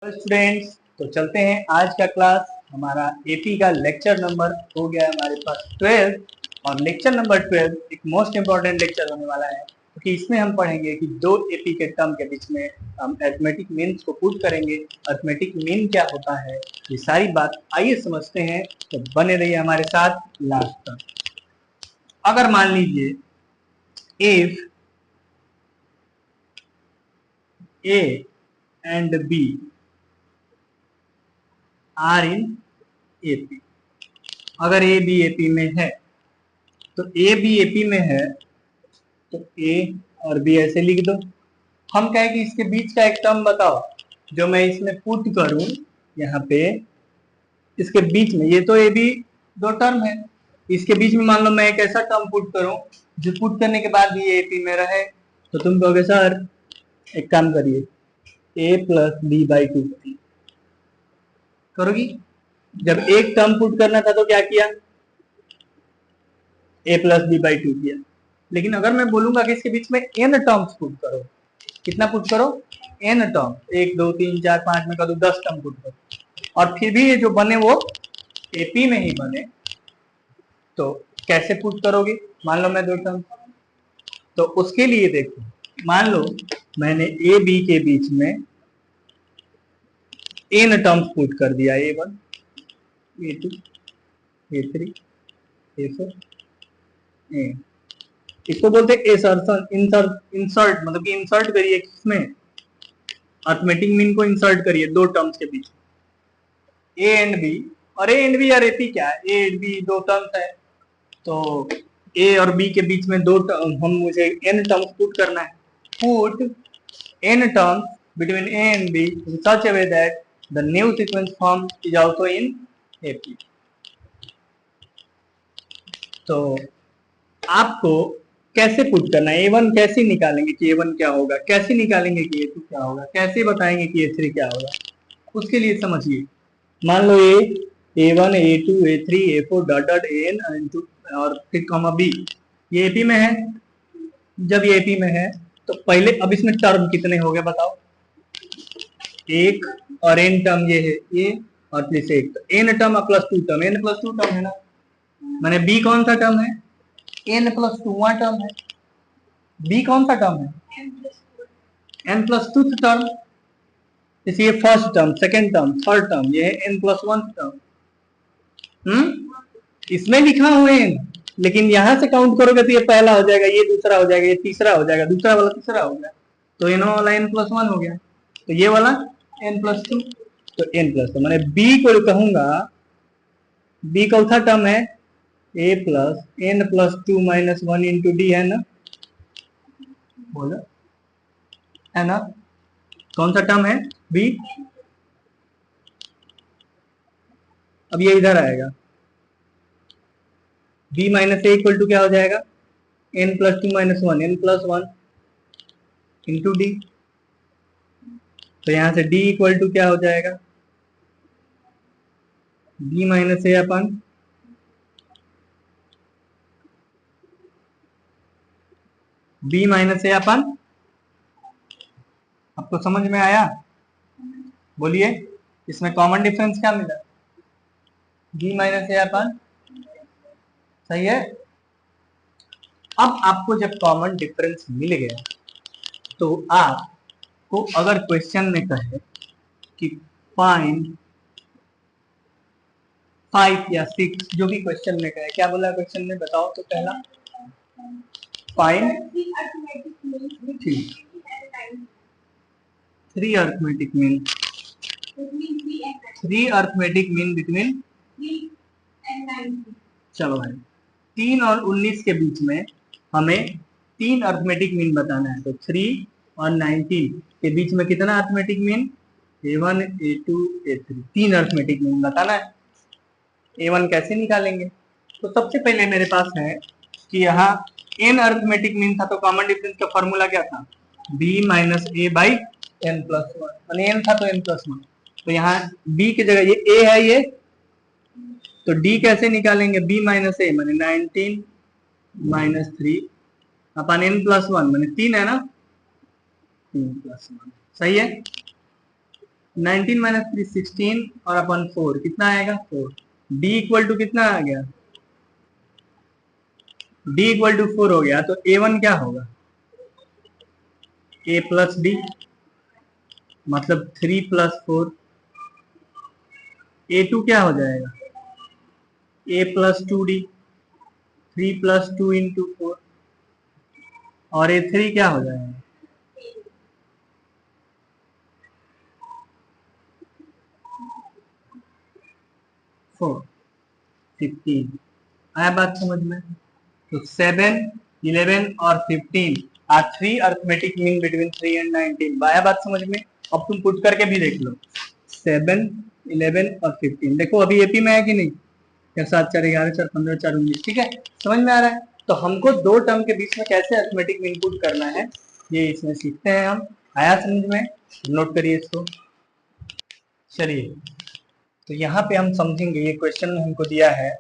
Students, तो चलते हैं आज का क्लास। हमारा एपी का लेक्चर नंबर हो गया है हमारे पास 12 और लेक्चर नंबर 12 एक मोस्ट इंपॉर्टेंट लेक्चर होने वाला है क्योंकि इसमें हम पढ़ेंगे कि दो एपी के टर्म के बीच में हम अरिथमेटिक मीन्स को पुट करेंगे। अरिथमेटिक मीन क्या होता है, ये सारी बात आइए समझते हैं। तो बने रहिए हमारे साथ लास्ट तक। अगर मान लीजिए if A and B are in AP, अगर ए बी एपी में है तो ए बी एपी में है तो ए और बी ऐसे लिख दो। हम कहें कि इसके बीच का एक टर्म बताओ जो मैं इसमें पुट करूं यहाँ पे। इसके बीच में ये तो ए बी दो टर्म है, इसके बीच में मान लो मैं एक ऐसा टर्म पुट करूं जो पुट करने के बाद भी एपी में रहे, तो तुम कहोगे सर एक काम करिए ए प्लस बी बाई टू करोगी। जब एक टर्म पुट करना था तो क्या किया, ए प्लस बी बाई टू किया। लेकिन अगर मैं बोलूंगा कि इसके बीच में एन टर्म्स पुट करो, कितना पुट करो, एन टर्म, 1 2 3 4 5 में कर दो 10 टर्म पुट करो और फिर भी ये जो बने वो एपी में ही बने, तो कैसे पुट करोगे। मान लो मैं दो टर्म, तो उसके लिए देखो, मान लो मैंने ए बी के बीच में एन टर्म्स पुट कर दिया, A1 A2 A3 A4 A, इसको बोलते हैं इंसर्ट, मतलब कि इंसर्ट करिए किसमें, अरिथमेटिक मीन को इंसर्ट करिए दो टर्म्स के बीच, ए एंड बी। और ए एंड बी और एपी क्या है, ए एंड बी दो टर्म्स है, तो ए और बी के बीच में दो हम मुझे एन टर्म्स पुट करना है। Put n terms between A and B in such a way that the new sequence form is also in AP. तो आपको कैसे पुट करना है, A1 कैसे निकालेंगे कि A1 क्या होगा, कैसे निकालेंगे कि A2 क्या होगा, कैसे बताएंगे कि A3 क्या होगा, उसके लिए समझिए। मान लो A1 A2 A3 A4 dot dot AN और फिर कॉमा B, ये एपी में है। जब ये एपी में है तो पहले अब इसमें टर्म कितने हो गए बताओ, एक और एन टर्म ये है ये और प्लस एक, तो n term plus two term, n plus two term है ना। मैंने बी कौन सा टर्म है, एन प्लस टू टर्म है। बी कौन सा टर्म है, एन प्लस टू टर्म। इसलिए first term, second term, third term, ये है एन प्लस वन टर्म। इसमें लिखा हुआ है, लेकिन यहां से काउंट करोगे तो ये पहला हो जाएगा, ये दूसरा हो जाएगा, ये तीसरा हो जाएगा, दूसरा वाला तीसरा हो गया, तो एन वाला एन प्लस वन हो गया, तो ये वाला एन प्लस टू, तो एन प्लस टू। मैंने बी को कहूंगा, बी कौन सा टर्म है, A plus N plus two minus one into D है ना, बोलो है ना, कौन सा टर्म है बी। अब ये इधर आएगा, B minus A equal to क्या हो जाएगा, n plus two minus one, n plus one into D. तो यहां से डी इक्वल टू क्या हो जाएगा, बी माइनस ए अपन बी माइनस ए अपन। आपको समझ में आया, बोलिए इसमें कॉमन डिफरेंस क्या मिला, बी माइनस ए अपन, सही है। अब आपको जब कॉमन डिफरेंस मिल गया तो आपको अगर क्वेश्चन में कहे कि फाइंड 5 या 6, जो भी क्वेश्चन में कहे, क्या बोला क्वेश्चन में बताओ तो, पहला find 3 arithmetic mean, 3 arithmetic mean between, चलो भाई 3 और 19 के बीच में हमें 3 अरिथमेटिक मीन बताना है, तो 3 और 19 के बीच में कितना arithmetic mean, A1 A2 A3, 3 arithmetic mean बताना है। A1 कैसे निकालेंगे, तो सबसे पहले मेरे पास है कि यहाँ n अरिथमेटिक मीन था, तो कॉमन डिफरेंस का फॉर्मूला क्या था, b minus A by N plus one, मैंने n था तो n प्लस वन, तो यहाँ b की जगह ये a है ये, तो d कैसे निकालेंगे, b माइनस ए मैंने 19 माइनस 3 अपन n प्लस वन, मैंने 3 है ना, 3 प्लस वन, सही है। 19 माइनस 3 16 और अपन 4 कितना आएगा 4। डी इक्वल टू कितना आ गया, डी इक्वल टू 4 हो गया, तो A1 क्या होगा, A प्लस डी, मतलब 3 प्लस 4। A2 क्या हो जाएगा, A plus 2D, 3 plus 2 into 4, और A3 क्या हो जाएगा, 4 15। आया बात समझ में। तो 7 11 और 15 are 3 arithmetic mean between 3 and 19। आया बात समझ में। अब तुम पुट करके भी देख लो, 7 11 और 15, देखो अभी एपी में है कि नहीं, 7 4 11 4 15 4 19, ठीक है, समझ में आ रहा है। तो हमको दो टर्म के बीच में कैसे अर्थमेटिक मीन पुट करना है, ये इसमें सीखते हैं हम। आया समझ में, नोट करिए इसको। चलिए, तो यहाँ पे हम समझेंगे, ये क्वेश्चन में हमको दिया है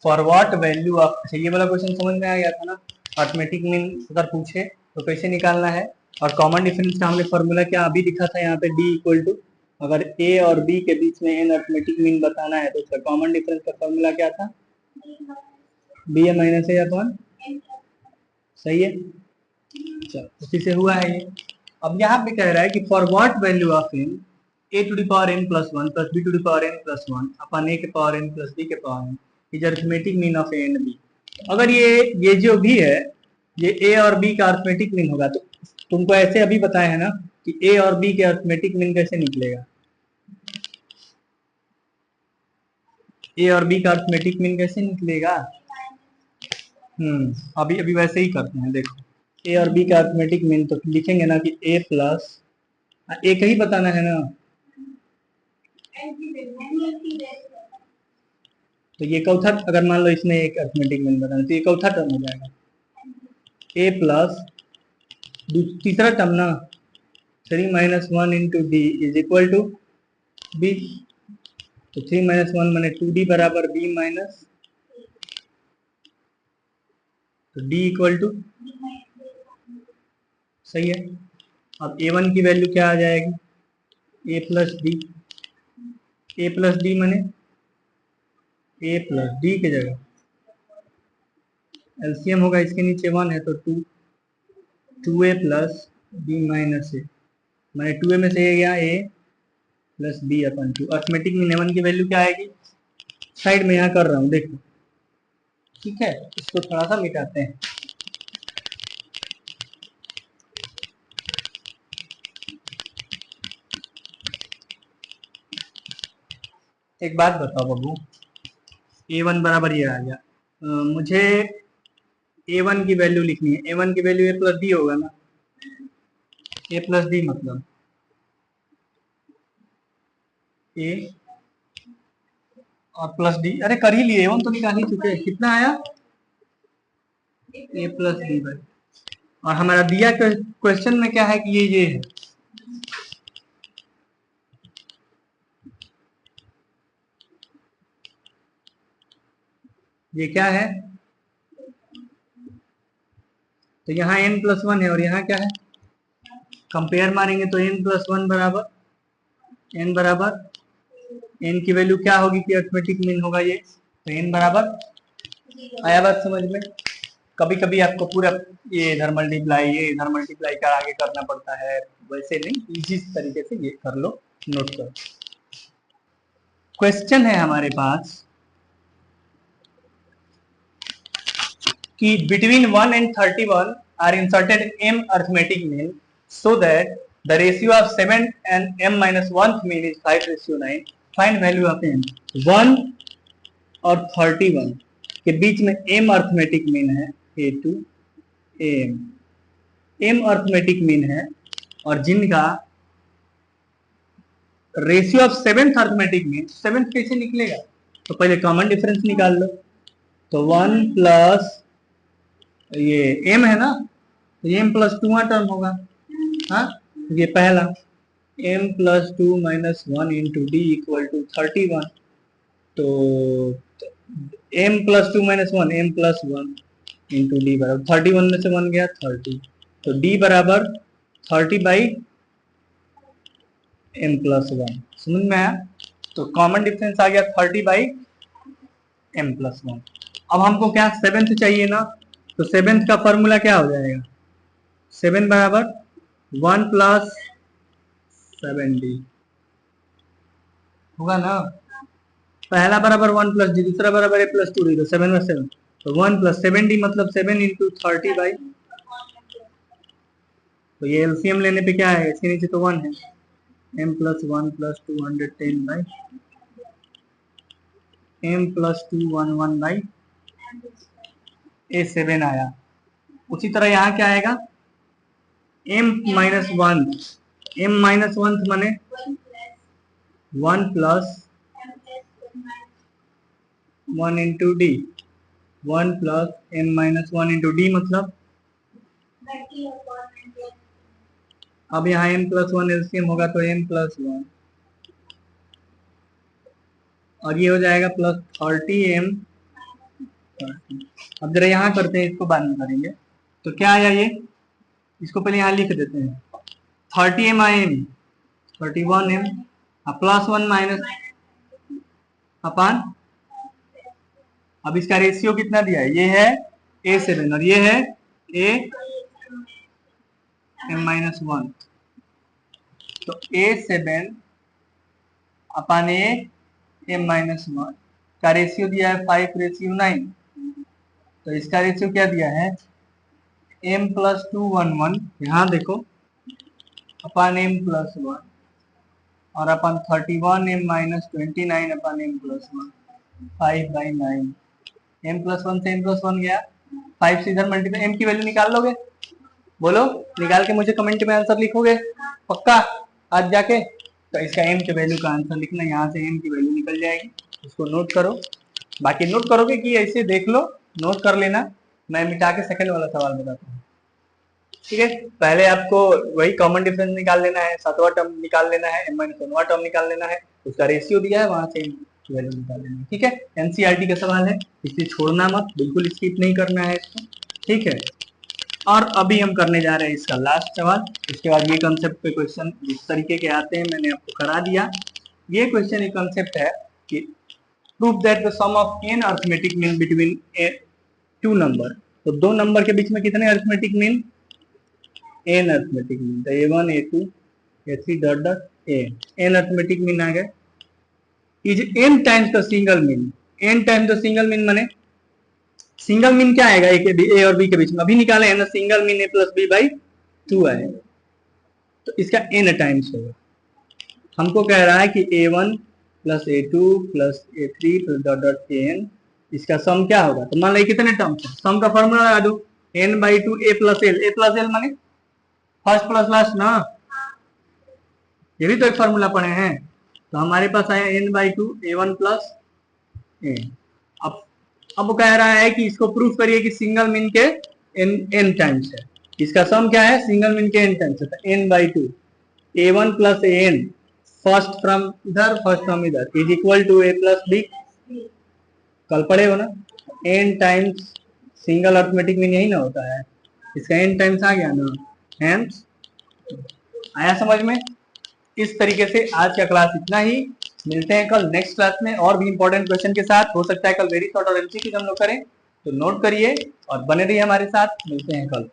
फॉर व्हाट वैल्यू ऑफ, ये वाला क्वेश्चन समझ में आ गया था ना, अर्थमेटिक मीन अगर पूछे तो कैसे निकालना है। और कॉमन डिफरेंस का हमने फॉर्मूला क्या अभी लिखा था यहाँ पे, डी इक्वल टू, अगर ए और बी के बीच में एन अर्थमेटिक मीन बताना है तो उसका कॉमन डिफरेंस का फॉर्मूला क्या था, बी ए माइनस ए अपॉन, सही है, चलो उसी से हुआ है ये। अब यहाँ पे कह रहा है कि for what value of N, A to the power N plus one plus B to the power N plus one अपन ए के पावर एन प्लस बी के power N is arithmetic mean of A and B. अगर ये जो भी है ये ए और बी का अर्थमेटिक मीन होगा, तो तुमको ऐसे अभी बताया है ना कि ए और बी के अर्थमेटिक मीन कैसे निकलेगा, ए और बी का अर्थमेटिक मीन कैसे निकलेगा। अभी अभी वैसे ही करते हैं, देखो ए और बी का अर्थमेटिक मीन तो लिखेंगे ना कि ए प्लस, एक ही बताना है ना, तो ये चौथा, अगर मान लो इसमें एक अर्थमेटिक मीन बताना तो ये चौथा टर्म हो जाएगा, ए प्लस तीसरा टर्म ना 3 minus 1 into D is equal to B, तो 3 माइनस 1 मैंने 2D बराबर बी माइनस, तो डी इक्वल टू, सही है। अब A1 की वैल्यू क्या आ जाएगी, A plus D, A plus D मैंने ए प्लस डी की जगह एलसीएम होगा, इसके नीचे 1 है तो 2 ए प्लस बी माइनस ए, मैंने 2 ए में से गया ए प्लस बी अपन 2। अर्थमेटिक मीन A1 की वैल्यू क्या आएगी, साइड में यहाँ कर रहा हूँ देखो, ठीक है, इसको थोड़ा सा मिटाते हैं। एक बात बताओ बाबू, A1 बराबर ये आ गया, मुझे A1 की वैल्यू लिखनी है, A1 की वैल्यू ए प्लस डी होगा ना, ए प्लस डी मतलब ए और प्लस डी, अरे कर ही लिए, A1 तो निकाल ही चुके, कितना आया ए प्लस डी बाई, और हमारा दिया क्वेश्चन में क्या है कि ये है, ये क्या है, तो यहाँ n प्लस वन है और यहाँ क्या है, कंपेयर मारेंगे तो n प्लस वन बराबर n बराबर, n की वैल्यू क्या होगी कि अर्थमेटिक मीन होगा ये, तो n बराबर, आया बात समझ में। कभी कभी आपको पूरा ये इधर मल्टीप्लाई ये इधर मल्टीप्लाई कर आगे करना पड़ता है, वैसे नहीं, इसी तरीके से ये कर लो, नोट करो। क्वेश्चन है हमारे पास कि between 1 and 31 are inserted m arithmetic mean so that the ratio of 7 and m minus 1th mean is 5:9, find value of m। 1 और 31 के बीच में m अर्थमेटिक मीन है, a to am, m arithmetic mean है, और जिनका ratio of 7th arithmetic mean, 7th कैसे निकलेगा, तो पहले कॉमन डिफरेंस निकाल लो, तो 1 प्लस ये m है ना, तो m प्लस 2 टर्म होगा, हाँ, ये पहला m plus 2 minus 1 into D equal to 31, तो m plus 2 minus 1 m plus 1 into D बराबर 31 में से 1 गया 30, तो d बराबर 30 बाई m प्लस 1, समझ में आया? तो कॉमन डिफरेंस आ गया 30/m+1। अब हमको क्या सेवेंथ चाहिए ना, तो सेवेंथ का फॉर्मूला क्या हो जाएगा, 7 बराबर 1 + 7d होगा ना। पहला बराबर 1 + d, दूसरा बराबर a + 2d, तो 7 में 7, तो 1 + 7d मतलब 7 × 30/, तो ये एलसीएम लेने पे क्या है, इसके नीचे तो 1 है, m+1 + 210/, m+211/a7 आया। उसी तरह यहाँ क्या आएगा, m-1, m-1 माने 1 + 1 × d, 1 + m-1 × d मतलब, अब यहाँ m+1 एलसीएम होगा तो m+1, और ये हो जाएगा +30m। अब जरा यहाँ करते हैं, इसको बाद में करेंगे। तो क्या आया ये, इसको पहले यहाँ लिख देते हैं, 30m आए, 31m, +1 माइनस अपान, अब इसका रेशियो कितना दिया है, ये है a7 और ये है m-1, तो a7 अपान m-1 का रेशियो दिया है 5:9, तो इसका रेशियो क्या दिया है, m+211, यहाँ देखो, अपान m+1 और अपन 31m-29 अपान m+1, 5/9, m+1 से m+1 गया, 5 से इधर मल्टीप्लाई, m की वैल्यू निकाल लोगे, बोलो, निकाल के मुझे कमेंट में आंसर लिखोगे पक्का आज जाके। तो इसका m के वैल्यू का आंसर लिखना, यहाँ से m की वैल्यू निकल जाएगी, इसको नोट करो। बाकी नोट करोगे कि ऐसे देख लो, नोट कर लेना, मैं मिटा के सेकंड वाला सवाल बताता हूँ, ठीक है। पहले आपको वही कॉमन डिफरेंस निकाल लेना है, 7वां टर्म निकाल लेना है, m-1वां टर्म निकाल लेना है, उसका रेशियो दिया है, वहां से वैल्यू निकाल लेना है, ठीक है। एनसीईआरटी का सवाल है, इसलिए छोड़ना मत, बिल्कुल स्किप नहीं करना है इसको, ठीक है। और अभी हम करने जा रहे हैं इसका लास्ट सवाल, उसके बाद ये कंसेप्ट पे क्वेश्चन इस तरीके के आते हैं, मैंने आपको करा दिया। ये क्वेश्चन एक कंसेप्ट है कि prove that the sum of n arithmetic mean between two number, तो दो नंबर के बीच में कितने arithmetic mean, n arithmetic mean, तो a1 a2 a3 dot dot n arithmetic mean आ गए, is n times the single mean, n times the single mean माने सिंगल मीन क्या आएगा, ए और बी के बीच में, अभी निकाले है ना, सिंगल मीन a + b/2 आएगा, तो इसका n टाइम्स होगा। हमको कह रहा है कि a1 + a2 + a3 dot dot an, इसका सम क्या होगा, तो मान लो कितने टर्म्स है, सम का फॉर्मूला लगा दो, n/2 a + l माने फर्स्ट प्लस लास्ट ना, ये भी तो एक फॉर्मूला पढ़े हैं, तो हमारे पास आया n/2 a1 + a। अब वो कह रहा है कि इसको प्रूफ करिए कि सिंगल मीन के n टाइम्स है, इसका सम क्या है, सिंगल मीन के n टाइम्स है, तो n/2 a1 + an, first from इधर फर्स्ट फ्रॉम इधर, is equal to a + b, कल पढ़े हो ना, n times single arithmetic mean यही ना होता है, इसका n टाइम्स आ गया ना, हेंस आया समझ में। इस तरीके से आज का क्लास इतना ही, मिलते हैं कल नेक्स्ट क्लास में और भी इंपॉर्टेंट क्वेश्चन के साथ, हो सकता है कल वेरी शॉर्ट और एमसीक्यू हम लोग करें, तो नोट करिए और बने रहिए हमारे साथ, मिलते हैं कल।